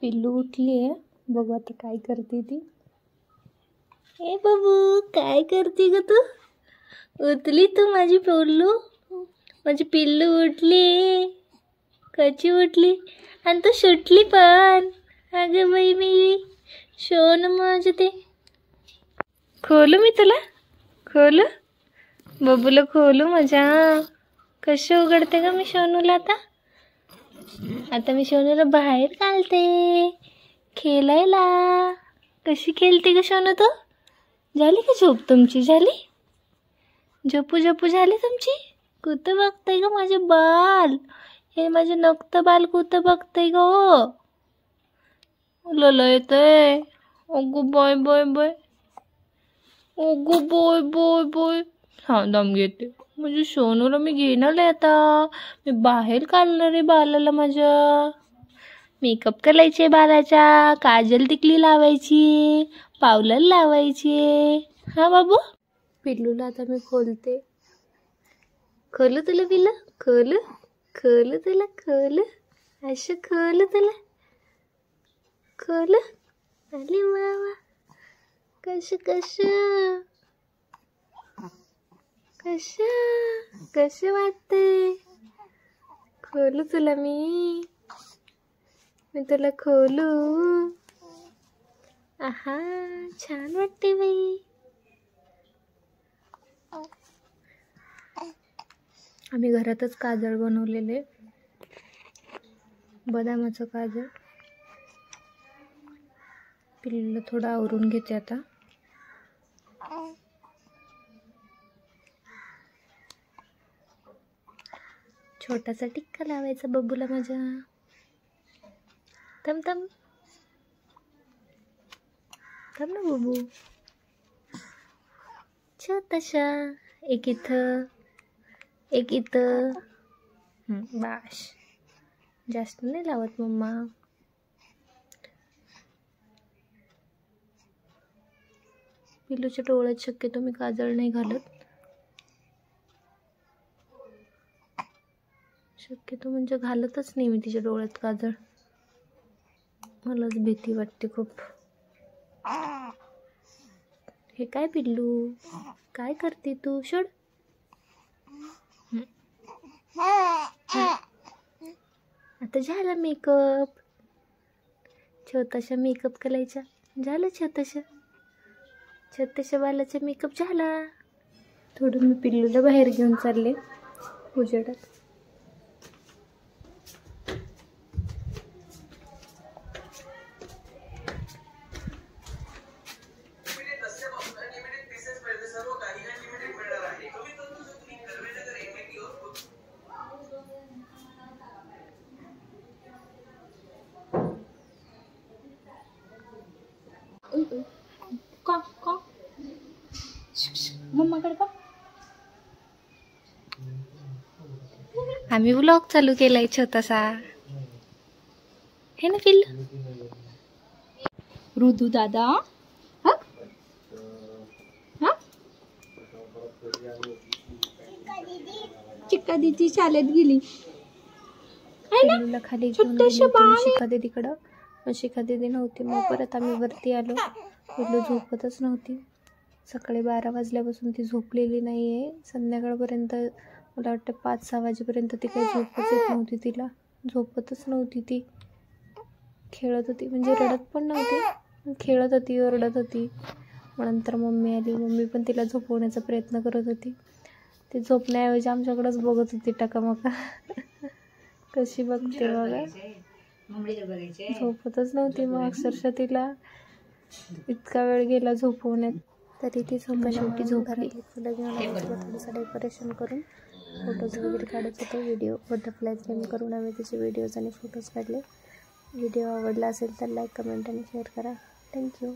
पिल्लू उठली आहे, बघू आता काय करते ती. ए बाबू, काय करते ग तू? उठली तू माझी पिल्लू? माझी पिल्लू उठली. कशी उठली? आणि तू सुटली पण. अगं बाई मी शोन माझं ते. खोलू मी तुला? खोलू बबूला? खोलू माझ्या? कसे उघडते का मी शोनूला आता? आता मी शोनूला बाहेर काढते खेळायला. कशी खेळते ग शोनू तू? झाली का झोप तुमची? झाली झोपू झोपू झाली तुमची? कुठं बघताय ग माझे बाल? हे माझे नक्त बाल कुठं बघताय ग? लला येतंय. अगो बॉय बॉय बॉय. अगो बॉय बॉय बॉय. हा दम घेते. म्हणजे शोनूला मी घेणार आहे आता. मी बाहेर काढणार आहे बालाला माझ्या. मेकअप करायचे बालाचा. काजल टिकली लावायची. पावडर लावायची. हा बाबू. पिल्लूला आता मी खोलते. खोलू तुला पिल्लू? खोलू खोलू तुला? खोलू असं खोलू तुला? खोलू? अरे वा. कसं कसं कसं कसं वाटतंय? खोलू तुला मी तुला खोलू. आहा छान वाटते बाई. आम्ही घरातच काजळ बनवलेले, बदामाचं काजळ. पिल्लूला थोडं आवरून घेते आता. छोटासा टिक्का लावायचा बबूला माझ्या. थम थम थम ना बबू. छोटासा. एक इथं एक इथं. बाश. जास्त नाही लावत मम्मा. पिल्लूच्या डोळ्यात शक्यतो मी काजळ नाही घालत. शक्यतो म्हणजे घालतच नाही मी तिच्या डोळ्यात काजळ. मलाच भीती वाटते खूप. हे काय पिल्लू? काय करते तू? सोड. आता झाला मेकअप. छोटासा मेकअप करायचा झाला. छोट्याशा बालाचा मेकअप झाला. थोडं मी पिल्लूला बाहेर घेऊन चालले उजेडात. का मम्माकडे का? आम्ही व्लॉग चालू केलाय छोटासा. हे ना पिल्लू? रुदू दादा. चिक्का दीदी शाळेत गेली. पिल्लूला खाली घेऊन शिखा दीदीकडं. मग शिखा दीदी नव्हती. मग परत आम्ही वरती आलो. पिल्लू झोपतच नव्हती. सकाळी 12 वाजल्यापासून ती झोपलेली नाही आहे. संध्याकाळपर्यंत मला वाटतं 5-6 वाजेपर्यंत ती काही झोपच येत नव्हती. तिला झोपतच नव्हती ती. खेळत होती. म्हणजे रडत पण नव्हती, खेळत होती, ओरडत होती. मग नंतर मम्मी आली. मम्मी पण तिला झोपवण्याचा प्रयत्न करत होती. ती झोपण्याऐवजी आमच्याकडेच बघत होती टकामका. कशी बघते बघा. झोपतच नव्हती. मग अक्षरशः तिला इतका वेळ गेला झोपवण्यात, तरी ती शेवटी झोपली. फुलं घेऊन थोडंसं डेकोरेशन करून फोटोज वगैरे काढत होतो. व्हिडिओ बटरफ्लाय फ्रेम करून आम्ही त्याचे व्हिडिओज आणि फोटोज काढले. व्हिडिओ आवडला असेल तर लाईक, कमेंट आणि शेअर करा. थँक्यू.